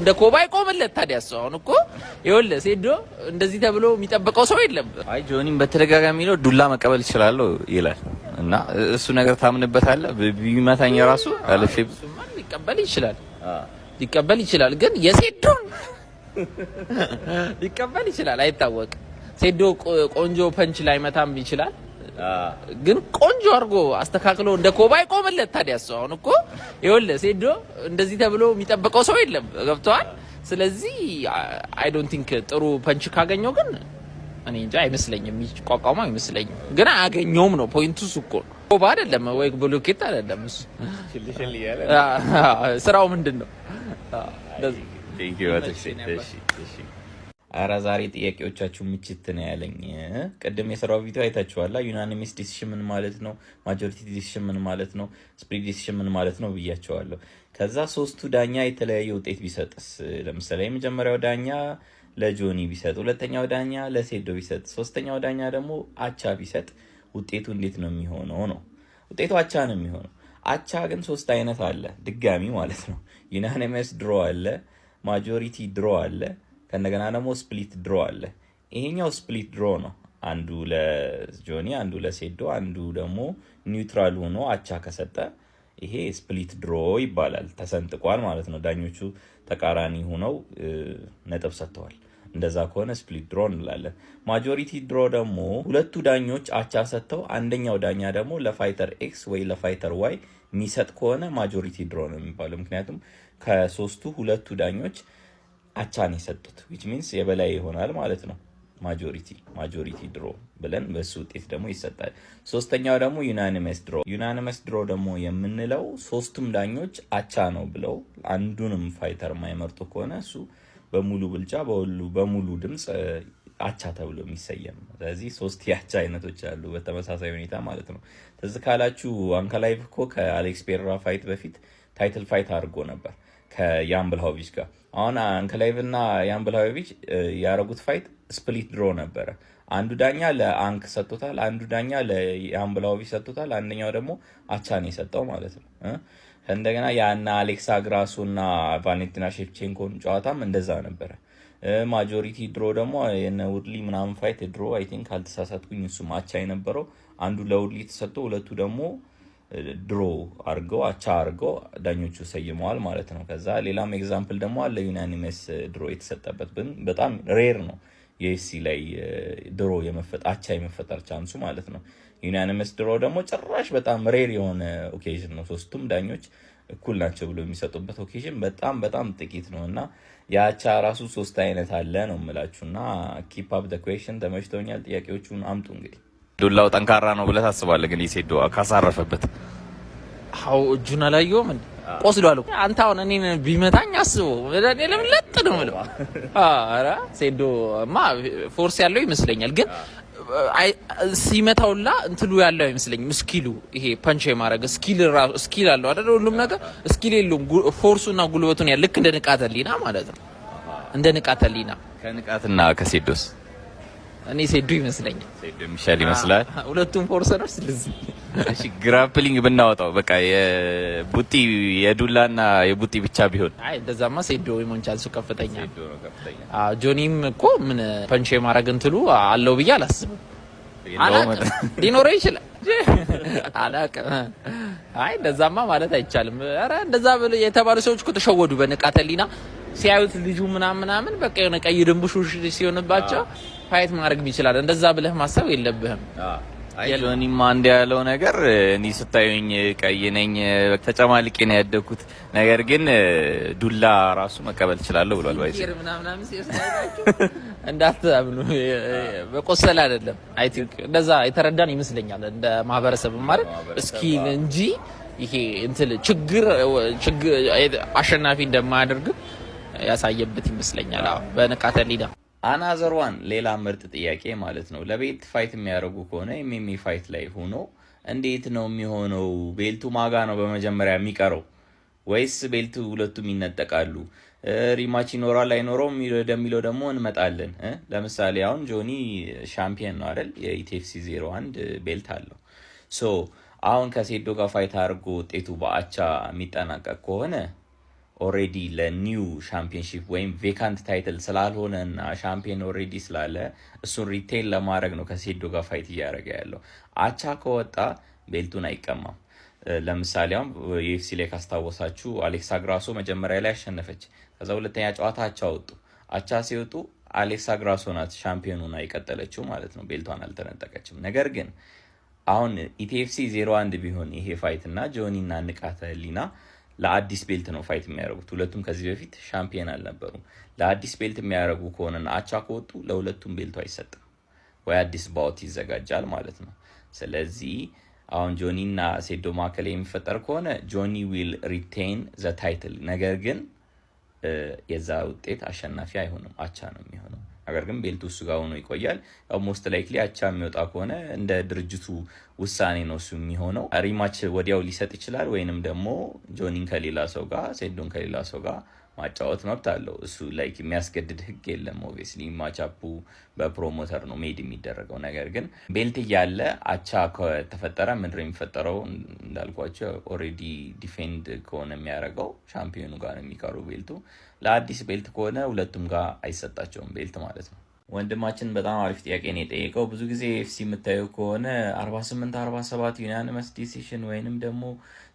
እንደ ኮባይ ቆመለት ታዲያስ አሁን እኮ ይኸውልህ ሴዶ እንደዚህ ተብሎ የሚጠብቀው ሰው የለም። አይ ጆኒም በተደጋጋሚ ነው ዱላ መቀበል ይችላል ይላል እና እሱ ነገር ታምንበታለህ? ቢመታኝ ራሱ አለፍ ሊቀበል ይችላል ግን የሴዶን ሊቀበል ይችላል አይታወቅም። ሴዶ ቆንጆ ፐንች ላይ መታም ይችላል ግን ቆንጆ አርጎ አስተካክሎ እንደ ኮባይ ቆመለት ታዲያስ አሁን እኮ ይኸውልህ ሴዶ እንደዚህ ተብሎ የሚጠብቀው ሰው የለም። ገብቷል? ስለዚህ አይ ዶንት ቲንክ ጥሩ ፐንች ካገኘው ግን እኔ እንጃ አይመስለኝም የሚቋቋመው አይመስለኝም። ግን አያገኘውም ነው ፖይንቱ እኮ ኮባ አይደለም ወይ ብሎኬት አይደለም እሱ ስራው ምንድነው? አራ ዛሬ ጥያቄዎቻችሁ ምችት ነው ያለኝ። ቀደም የሰራው ቪዲዮ አይታችኋላ። ዩናኒመስ ዲሲሽን ምን ማለት ነው፣ ማጆሪቲ ዲሲሽን ምን ማለት ነው፣ ስፕሊት ዲሲሽን ምን ማለት ነው ብያቸዋለሁ። ከዛ ሶስቱ ዳኛ የተለያየ ውጤት ቢሰጥስ፣ ለምሳሌ የመጀመሪያው ዳኛ ለጆኒ ቢሰጥ፣ ሁለተኛው ዳኛ ለሴዶ ቢሰጥ፣ ሶስተኛው ዳኛ ደግሞ አቻ ቢሰጥ ውጤቱ እንዴት ነው የሚሆነው ነው። ውጤቱ አቻ ነው የሚሆነው። አቻ ግን ሶስት አይነት አለ ድጋሚ ማለት ነው። ዩናኒመስ ድሮ አለ፣ ማጆሪቲ ድሮ አለ፣ ከነገና ደግሞ ስፕሊት ድሮ አለ። ይሄኛው ስፕሊት ድሮ ነው። አንዱ ለጆኒ፣ አንዱ ለሴዶ፣ አንዱ ደግሞ ኒውትራል ሆኖ አቻ ከሰጠ ይሄ ስፕሊት ድሮ ይባላል። ተሰንጥቋል ማለት ነው። ዳኞቹ ተቃራኒ ሆነው ነጥብ ሰጥተዋል። እንደዛ ከሆነ ስፕሊት ድሮ እንላለን። ማጆሪቲ ድሮ ደግሞ ሁለቱ ዳኞች አቻ ሰጥተው አንደኛው ዳኛ ደግሞ ለፋይተር ኤክስ ወይ ለፋይተር ዋይ የሚሰጥ ከሆነ ማጆሪቲ ድሮ ነው የሚባለው። ምክንያቱም ከሶስቱ ሁለቱ ዳኞች አቻን የሰጡት which means የበላይ ይሆናል ማለት ነው። ማጆሪቲ ድሮ ብለን በሱ ውጤት ደግሞ ይሰጣል። ሶስተኛው ደግሞ ዩናኒመስ ድሮ ደግሞ የምንለው ሶስቱም ዳኞች አቻ ነው ብለው አንዱንም ፋይተር የማይመርጡ ከሆነ እሱ በሙሉ ብልጫ በሙሉ ድምጽ አቻ ተብሎ የሚሰየም። ስለዚህ ሶስት የአቻ አይነቶች አሉ በተመሳሳይ ሁኔታ ማለት ነው። ትዝ ካላችሁ አንከላይቭ እኮ ከአሌክስ ፔሬራ ፋይት በፊት ታይትል ፋይት አድርጎ ነበር ከያን ብልሃዊች ጋር። አሁን አንከላይቭ እና ያን ብልሃዊች ያረጉት ፋይት ስፕሊት ድሮ ነበረ። አንዱ ዳኛ ለአንክ ሰጥቶታል፣ አንዱ ዳኛ ለያን ብልሃዊች ሰጥቶታል፣ አንደኛው ደግሞ አቻን የሰጠው ማለት ነው። እንደገና ያና አሌክሳ ግራሱና ቫሌንቲና ሼቭቼንኮን ጨዋታም እንደዛ ነበረ። ማጆሪቲ ድሮ ደግሞ የነ ውድሊ ምናምን ፋይት ድሮ አይ ቲንክ ካልተሳሳትኩኝ እሱም አቻ የነበረው አንዱ ለውድሊ ተሰጥቶ ሁለቱ ደግሞ ድሮ አርገው አቻ አርገው ዳኞቹ ሰይመዋል ማለት ነው። ከዛ ሌላም ኤግዛምፕል ደግሞ አለ ዩናኒመስ ድሮ የተሰጠበት ግን በጣም ሬር ነው። የኤፍሲ ላይ ድሮ አቻ የመፈጠር ቻንሱ ማለት ነው። ዩናኒመስ ድሮ ደግሞ ጭራሽ በጣም ሬር የሆነ ኦኬዥን ነው። ሶስቱም ዳኞች እኩል ናቸው ብሎ የሚሰጡበት ኦኬዥን በጣም ጥቂት ነው እና የአቻ ራሱ ሶስት አይነት አለ ነው የምላችሁና ኪፕ አፕ ዘ ኩዌስችን ተመችቶኛል። ጥያቄዎቹን አምጡ እንግዲህ። ዱላው ጠንካራ ነው ብለህ ታስባለህ? ግን ይሴዶ ካሳረፈበት አው እጁን አላየውም እንዴ? ቆስሏል እኮ አንተ አሁን እኔን ቢመታኝ አስበው እኔ ለምን ለጥ ነው ማለት አረ ሴዶማ ፎርስ ያለው ይመስለኛል። ግን ሲመታውላ እንትሉ ያለው አይመስለኝም። ስኪሉ ይሄ ፐንች የማረግ ስኪል አለው አይደል? ሁሉም ነገር ስኪል የለውም። ፎርሱና ጉልበቱን ያለ ልክ እንደ ንቃተ ህሊና ማለት ነው። እንደ ንቃተ ህሊና ከንቃትና ከሴዶስ እኔ ሴዶ ይመስለኛል። ሴዶ የሚሻል ይመስላል። ሁለቱም ፎርሰሮች ስለዚህ እሺ ግራፕሊንግ ብናወጣው በቃ የዱላና የቡጢ ብቻ ቢሆን አይ እንደዛማ ሴዶ የመሆን ቻንሱ ከፍተኛ ነው። ጆኒም እኮ ምን ፐንች የማረግ እንትሉ አለው ብዬ አላስብም። ሊኖረው ይችላል አላውቅም። አይ እንደዛማ ማለት አይቻልም። ኧረ እንደዛ የተባሉ ሰዎች እኮ ተሸወዱ በንቃተ ህሊና ሲያዩት ልጁ ምናምን በቃ የሆነ ቀይ ድንቡሽ ሲሆንባቸው ፋይት ማድረግ ይችላል። እንደዛ ብለህ ማሰብ የለብህም። ጆኒም አንድ ያለው ነገር እኔ ስታዩኝ ቀይ ነኝ ተጨማልቄ ነው ያደኩት፣ ነገር ግን ዱላ ራሱ መቀበል እችላለሁ ብሏል። ባይስ ምናምን ሲያስታውቃችሁ እንዳታምኑ በቆሰለ አይደለም። አይ ቲንክ እንደዛ የተረዳን ይመስለኛል እንደ ማህበረሰብ ማለት ስኪል እንጂ ይሄ እንትን ችግር አሸናፊ እንደማያደርግ ያሳየበት ይመስለኛል። አዎ በንቃተ ህሊና አናዘር ዋን ሌላ ምርጥ ጥያቄ ማለት ነው። ለቤልት ፋይት የሚያደርጉ ከሆነ ኤምኤምኤ ፋይት ላይ ሆኖ እንዴት ነው የሚሆነው? ቤልቱ ማጋ ነው በመጀመሪያ የሚቀረው ወይስ ቤልቱ ሁለቱም ይነጠቃሉ? ሪማች ይኖራል አይኖረውም ወደሚለው ደግሞ እንመጣለን። ለምሳሌ አሁን ጆኒ ሻምፒዮን ነው አይደል? የኢቲኤፍሲ 01 ቤልት አለው። ሶ አሁን ከሴዶ ጋር ፋይት አድርጎ ውጤቱ በአቻ የሚጠናቀቅ ከሆነ ኦሬዲ ለኒው ሻምፒዮንሺፕ ወይም ቬካንት ታይትል ስላልሆነ እና ሻምፒዮን ኦሬዲ ስላለ እሱን ሪቴን ለማድረግ ነው ከሴዶ ጋር ፋይት እያደረገ ያለው። አቻ ከወጣ ቤልቱን አይቀማም። ለምሳሌ አሁን ዩኤፍሲ ላይ ካስታወሳችሁ አሌክሳ ግራሶ መጀመሪያ ላይ አሸነፈች። ከዛ ሁለተኛ ጨዋታ አቻ ወጡ። አቻ ሲወጡ አሌክሳ ግራሶ ናት ሻምፒዮኑን አይቀጠለችው ማለት ነው። ቤልቷን አልተነጠቀችም። ነገር ግን አሁን ኢቲኤፍሲ 0-1 ቢሆን ይሄ ፋይት እና ጆኒ እና ንቃተ ህሊና ለአዲስ ቤልት ነው ፋይት የሚያደርጉት። ሁለቱም ከዚህ በፊት ሻምፒዮን አልነበሩም። ለአዲስ ቤልት የሚያደርጉ ከሆነና አቻ ከወጡ ለሁለቱም ቤልቱ አይሰጥም ወይ አዲስ ባውት ይዘጋጃል ማለት ነው። ስለዚህ አሁን ጆኒ እና ሴዶ ማዕከል የሚፈጠር ከሆነ ጆኒ ዊል ሪቴን ዘ ታይትል፣ ነገር ግን የዛ ውጤት አሸናፊ አይሆንም፣ አቻ ነው የሚሆነው። ነገር ግን ቤልቱ እሱ ጋር ሆኖ ይቆያል። ያው ሞስት ላይክሊ አቻ የሚወጣ ከሆነ እንደ ድርጅቱ ውሳኔ ነው እሱ የሚሆነው። ሪማች ወዲያው ሊሰጥ ይችላል፣ ወይንም ደግሞ ጆኒን ከሌላ ሰው ጋር ሴዶን ከሌላ ሰው ጋር ማጫወት መብት አለው። እሱ ላይክ የሚያስገድድ ህግ የለም። ኦብቪየስሊ ማቻፑ በፕሮሞተር ነው ሜድ የሚደረገው። ነገር ግን ቤልት እያለ አቻ ከተፈጠረ ምንድነው የሚፈጠረው? እንዳልኳቸው ኦልሬዲ ዲፌንድ ከሆነ የሚያደርገው ሻምፒዮኑ ጋር ነው የሚቀሩ ቤልቱ። ለአዲስ ቤልት ከሆነ ሁለቱም ጋር አይሰጣቸውም ቤልት ማለት ነው። ወንድማችን በጣም አሪፍ ጥያቄ ነው የጠየቀው። ብዙ ጊዜ ኤፍሲ የምታየው ከሆነ 48-47 ዩናኒመስ ዲሲሽን ወይንም ደግሞ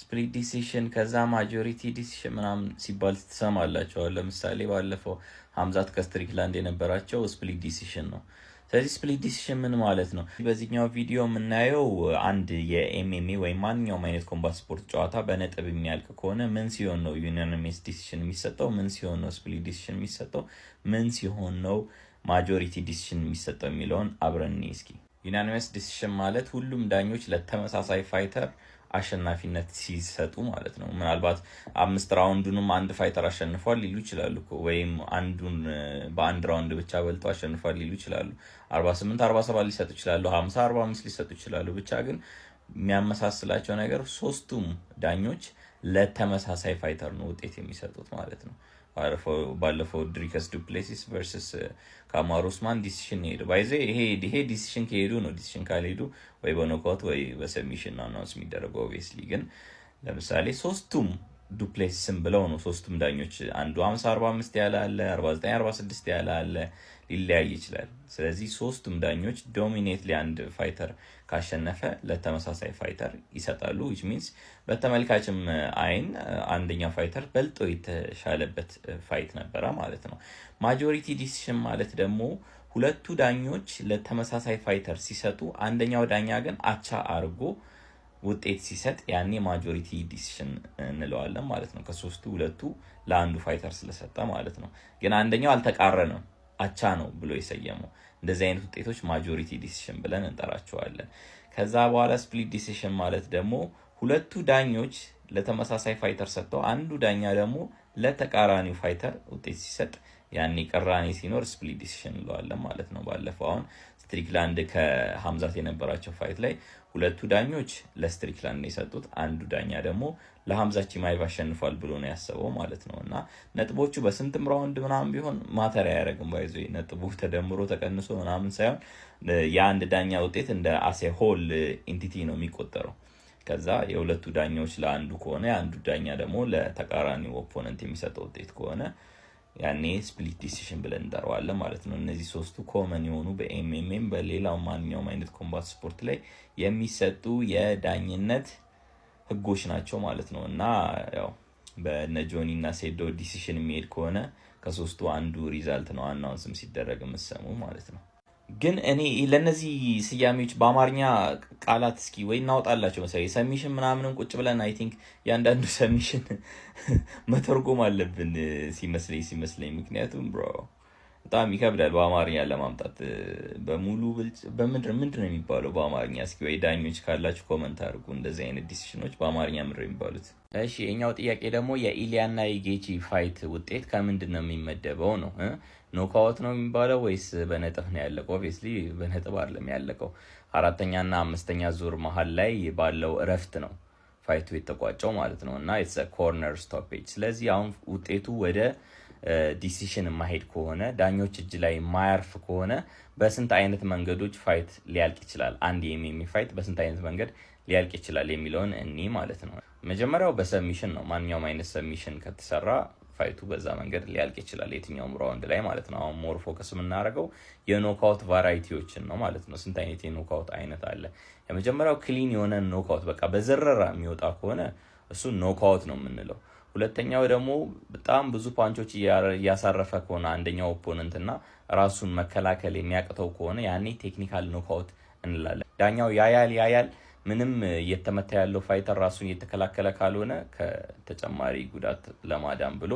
ስፕሊት ዲሲሽን ከዛ ማጆሪቲ ዲሲሽን ምናምን ሲባል ትሰማላቸዋል። ለምሳሌ ባለፈው ሀምዛት ከስትሪክላንድ የነበራቸው ስፕሊት ዲሲሽን ነው። ስለዚህ ስፕሊት ዲሲሽን ምን ማለት ነው? በዚህኛው ቪዲዮ የምናየው አንድ የኤምኤምኤ ወይም ማንኛውም አይነት ኮምባት ስፖርት ጨዋታ በነጥብ የሚያልቅ ከሆነ ምን ሲሆን ነው ዩናኒመስ ዲሲሽን የሚሰጠው? ምን ሲሆን ነው ስፕሊት ዲሲሽን የሚሰጠው? ምን ሲሆን ነው ማጆሪቲ ዲሲሽን የሚሰጠው የሚለውን አብረን እስኪ። ዩናኒመስ ዲሲሽን ማለት ሁሉም ዳኞች ለተመሳሳይ ፋይተር አሸናፊነት ሲሰጡ ማለት ነው። ምናልባት 5 ራውንዱንም አንድ ፋይተር አሸንፏል ሊሉ ይችላሉ፣ ወይም አንዱን በአንድ ራውንድ ብቻ በልተው አሸንፏል ሊሉ ይችላሉ። 48-47 ሊሰጡ ይችላሉ፣ 50-45 ሊሰጡ ይችላሉ። ብቻ ግን የሚያመሳስላቸው ነገር ሶስቱም ዳኞች ለተመሳሳይ ፋይተር ነው ውጤት የሚሰጡት ማለት ነው። ባለፈው ድሪከስ ዱፕሌሲስ ቨርሰስ ካማሩ ኡስማን ዲሲሽን ሄዱ ባይዘ ይሄ ዲሲሽን ከሄዱ ነው። ዲሲሽን ካልሄዱ ወይ በኖካውት ወይ በሰብሚሽን ነው አናውንስ የሚደረገው። ኦብቪየስሊ ግን ለምሳሌ ሶስቱም ዱፕሌሲስም ብለው ነው ሶስቱም ዳኞች፣ አንዱ 50-45 ያለ አለ፣ 49-46 ያለ አለ፣ ሊለያይ ይችላል። ስለዚህ ሶስቱም ዳኞች ዶሚኔትሊ አንድ ፋይተር ካሸነፈ ለተመሳሳይ ፋይተር ይሰጣሉ። ዊች ሚንስ በተመልካችም አይን አንደኛው ፋይተር በልጦ የተሻለበት ፋይት ነበረ ማለት ነው። ማጆሪቲ ዲሲሽን ማለት ደግሞ ሁለቱ ዳኞች ለተመሳሳይ ፋይተር ሲሰጡ አንደኛው ዳኛ ግን አቻ አርጎ ውጤት ሲሰጥ ያኔ ማጆሪቲ ዲሲሽን እንለዋለን ማለት ነው። ከሶስቱ ሁለቱ ለአንዱ ፋይተር ስለሰጠ ማለት ነው። ግን አንደኛው አልተቃረነም፣ አቻ ነው ብሎ የሰየመው። እንደዚህ አይነት ውጤቶች ማጆሪቲ ዲሲሽን ብለን እንጠራቸዋለን። ከዛ በኋላ ስፕሊት ዲሲሽን ማለት ደግሞ ሁለቱ ዳኞች ለተመሳሳይ ፋይተር ሰጥተው አንዱ ዳኛ ደግሞ ለተቃራኒው ፋይተር ውጤት ሲሰጥ ያኔ ቅራኔ ሲኖር ስፕሊት ዲሲሽን እንለዋለን ማለት ነው። ባለፈው አሁን ስትሪክላንድ ከሀምዛት የነበራቸው ፋይት ላይ ሁለቱ ዳኞች ለስትሪክላንድ የሰጡት፣ አንዱ ዳኛ ደግሞ ለሀምዛ ቺማይቭ አሸንፏል ብሎ ነው ያሰበው ማለት ነው። እና ነጥቦቹ በስንትም ራውንድ ምናምን ቢሆን ማተር አያደርግም። ባይዞ ነጥቡ ተደምሮ ተቀንሶ ምናምን ሳይሆን የአንድ ዳኛ ውጤት እንደ አሴ ሆል ኢንቲቲ ነው የሚቆጠረው። ከዛ የሁለቱ ዳኞች ለአንዱ ከሆነ የአንዱ ዳኛ ደግሞ ለተቃራኒው ኦፖነንት የሚሰጠው ውጤት ከሆነ ያኔ ስፕሊት ዲሲሽን ብለን እንጠራዋለን ማለት ነው። እነዚህ ሶስቱ ኮመን የሆኑ በኤምኤምኤም በሌላው ማንኛውም አይነት ኮምባት ስፖርት ላይ የሚሰጡ የዳኝነት ህጎች ናቸው ማለት ነው። እና ያው በነ ጆኒ እና ሴዶ ዲሲሽን የሚሄድ ከሆነ ከሶስቱ አንዱ ሪዛልት ነው አናውንስም ሲደረግ የምትሰሙ ማለት ነው። ግን እኔ ለነዚህ ስያሜዎች በአማርኛ ቃላት እስኪ ወይ እናወጣላቸው መሰለኝ። ሰሚሽን ምናምንም ቁጭ ብለን አይ ቲንክ ያንዳንዱ ሰሚሽን መተርጎም አለብን ሲመስለኝ። ምክንያቱም ብሮ በጣም ይከብዳል በአማርኛ ለማምጣት። በሙሉ ምንድን ነው የሚባለው በአማርኛ? እስኪ ወይ ዳኞች ካላችሁ ኮመንት አድርጉ። እንደዚህ አይነት ዲሲሽኖች በአማርኛ ምንድን ነው የሚባሉት? እሺ የኛው ጥያቄ ደግሞ የኢሊያና የጌቺ ፋይት ውጤት ከምንድን ነው የሚመደበው ነው? ኖካውት ነው የሚባለው ወይስ በነጥብ ነው ያለቀው? ኦብቪየስሊ በነጥብ አይደለም ያለቀው። 4ኛና 5ኛ ዙር መሀል ላይ ባለው እረፍት ነው ፋይቱ የተቋጨው ማለት ነው። እና ኢትስ አ ኮርነር ስቶፔጅ። ስለዚህ አሁን ውጤቱ ወደ ዲሲሽን የማሄድ ከሆነ ዳኞች እጅ ላይ የማያርፍ ከሆነ በስንት አይነት መንገዶች ፋይት ሊያልቅ ይችላል? አንድ የኤምኤምኤ ፋይት በስንት አይነት መንገድ ሊያልቅ ይችላል የሚለውን እኒ ማለት ነው። መጀመሪያው በሰብሚሽን ነው። ማንኛውም አይነት ሰብሚሽን ከተሰራ ፋይቱ በዛ መንገድ ሊያልቅ ይችላል የትኛውም ራውንድ ላይ ማለት ነው። አሁን ሞር ፎከስ የምናደርገው የኖክአውት ቫራይቲዎችን ነው ማለት ነው። ስንት አይነት የኖክአውት አይነት አለ? የመጀመሪያው ክሊን የሆነ ኖክአውት በቃ በዘረራ የሚወጣ ከሆነ እሱ ኖክአውት ነው የምንለው። ሁለተኛው ደግሞ በጣም ብዙ ፓንቾች እያሳረፈ ከሆነ አንደኛው ኦፖነንት እና ራሱን መከላከል የሚያቅተው ከሆነ ያኔ ቴክኒካል ኖክአውት እንላለን። ዳኛው ያያል ምንም እየተመታ ያለው ፋይተር ራሱን እየተከላከለ ካልሆነ ከተጨማሪ ጉዳት ለማዳን ብሎ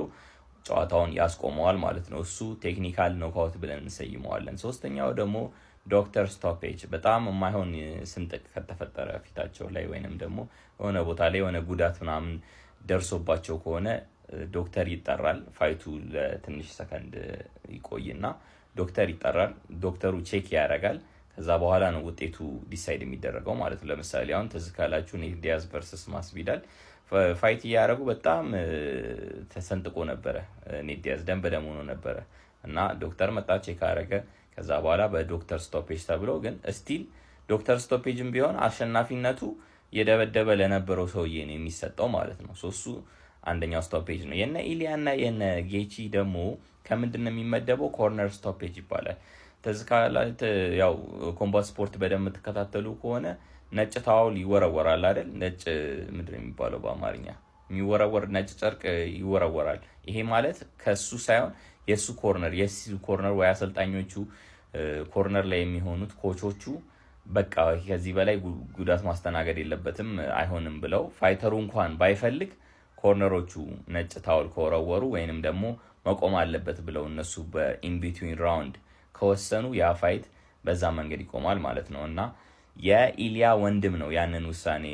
ጨዋታውን ያስቆመዋል ማለት ነው። እሱ ቴክኒካል ኖክአውት ብለን እንሰይመዋለን። ሶስተኛው ደግሞ ዶክተር ስቶፔጅ፣ በጣም የማይሆን ስንጥቅ ከተፈጠረ ፊታቸው ላይ ወይንም ደግሞ የሆነ ቦታ ላይ የሆነ ጉዳት ምናምን ደርሶባቸው ከሆነ ዶክተር ይጠራል። ፋይቱ ለትንሽ ሰከንድ ይቆይና ዶክተር ይጠራል። ዶክተሩ ቼክ ያደርጋል። ከዛ በኋላ ነው ውጤቱ ዲሳይድ የሚደረገው ማለት ነው። ለምሳሌ አሁን ትዝ ካላችሁ ኔት ዲያዝ ቨርሰስ ማስቪዳል ፋይት እያደረጉ በጣም ተሰንጥቆ ነበረ። ኔት ዲያዝ ደም በደም ሆኖ ነበረ እና ዶክተር መጣ ቼክ አደረገ። ከዛ በኋላ በዶክተር ስቶፔጅ ተብሎ ግን ስቲል ዶክተር ስቶፔጅም ቢሆን አሸናፊነቱ የደበደበ ለነበረው ሰውዬ ነው የሚሰጠው ማለት ነው። እሱ አንደኛው ስቶፔጅ ነው። የነ ኢሊያና የነ ጌቺ ደግሞ ከምንድን ነው የሚመደበው? ኮርነር ስቶፔጅ ይባላል። ተዝካላት ያው ኮምባት ስፖርት በደንብ የምትከታተሉ ከሆነ ነጭ ታውል ይወረወራል አይደል? ነጭ ምንድን ነው የሚባለው በአማርኛ? የሚወረወር ነጭ ጨርቅ ይወረወራል። ይሄ ማለት ከሱ ሳይሆን የሱ ኮርነር ወይ አሰልጣኞቹ ኮርነር ላይ የሚሆኑት ኮቾቹ በቃ ከዚህ በላይ ጉዳት ማስተናገድ የለበትም አይሆንም ብለው ፋይተሩ እንኳን ባይፈልግ ኮርነሮቹ ነጭ ታውል ከወረወሩ ወይንም ደግሞ መቆም አለበት ብለው እነሱ በኢንቢትዊን ራውንድ ከወሰኑ ያ ፋይት በዛ መንገድ ይቆማል ማለት ነው። እና የኢሊያ ወንድም ነው ያንን ውሳኔ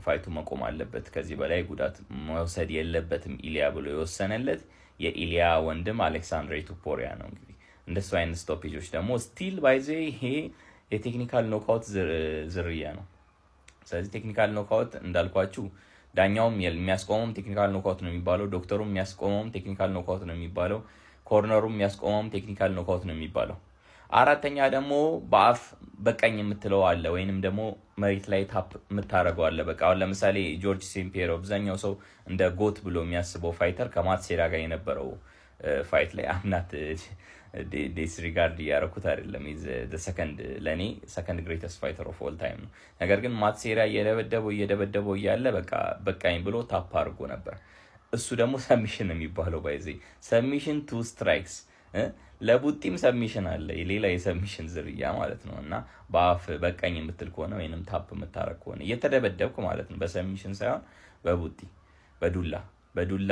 ፋይቱ መቆም አለበት ከዚህ በላይ ጉዳት መውሰድ የለበትም ኢሊያ ብሎ የወሰነለት የኢሊያ ወንድም አሌክሳንድር ቱፖሪያ ነው። እንግዲህ እንደሱ አይነት ስቶፔጆች ደግሞ ስቲል ባይዘ ይሄ የቴክኒካል ኖክአውት ዝርያ ነው። ስለዚህ ቴክኒካል ኖክአውት እንዳልኳችሁ ዳኛውም የሚያስቆመውም ቴክኒካል ኖክአውት ነው የሚባለው፣ ዶክተሩም የሚያስቆመውም ቴክኒካል ኖክአውት ነው የሚባለው፣ ኮርነሩም የሚያስቆመውም ቴክኒካል ኖክአውት ነው የሚባለው። አራተኛ ደግሞ በአፍ በቀኝ የምትለው አለ ወይንም ደግሞ መሬት ላይ ታፕ የምታደርገው አለ። በቃ አሁን ለምሳሌ ጆርጅ ሴንት ፒየር አብዛኛው ሰው እንደ ጎት ብሎ የሚያስበው ፋይተር ከማትሴራ ጋር የነበረው ፋይት ላይ አምናት ዲስሪጋርድ ያረኩት አይደለም። ሰከንድ ለኔ ሰከንድ ግሬተስት ፋይተር ኦፍ ኦል ታይም ነው። ነገር ግን ማትሴራ እየደበደበው እያለ በቃ በቃኝ ብሎ ታፕ አድርጎ ነበር። እሱ ደግሞ ሰሚሽን የሚባለው ባይዘ ሰሚሽን ቱ ስትራይክስ ለቡጢም ሰሚሽን አለ፣ ሌላ የሰሚሽን ዝርያ ማለት ነው። እና በአፍ በቃኝ የምትል ከሆነ ወይንም ታፕ የምታረግ ከሆነ እየተደበደብክ ማለት ነው፣ በሰሚሽን ሳይሆን በቡጢ በዱላ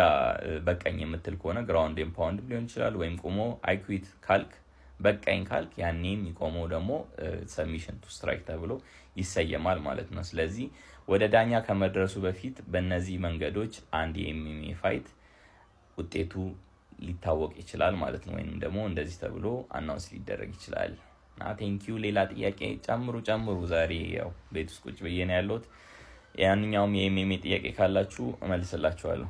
በቃኝ የምትል ከሆነ ግራውንድ ኤንድ ፓውንድ ሊሆን ይችላል። ወይም ቆሞ አይኩዊት ካልክ በቃኝ ካልክ ያኔ የሚቆመው ደግሞ ሰሚሽን ቱ ስትራይክ ተብሎ ይሰየማል ማለት ነው። ስለዚህ ወደ ዳኛ ከመድረሱ በፊት በእነዚህ መንገዶች አንድ የኤምኤምኤ ፋይት ውጤቱ ሊታወቅ ይችላል ማለት ነው። ወይንም ደግሞ እንደዚህ ተብሎ አናውንስ ሊደረግ ይችላል። እና ቴንኪዩ። ሌላ ጥያቄ ጨምሩ። ዛሬ ያው ቤት ውስጥ ቁጭ ብዬ ነው ያለሁት። ያንኛውም የኤምኤምኤ ጥያቄ ካላችሁ እመልስላችኋለሁ።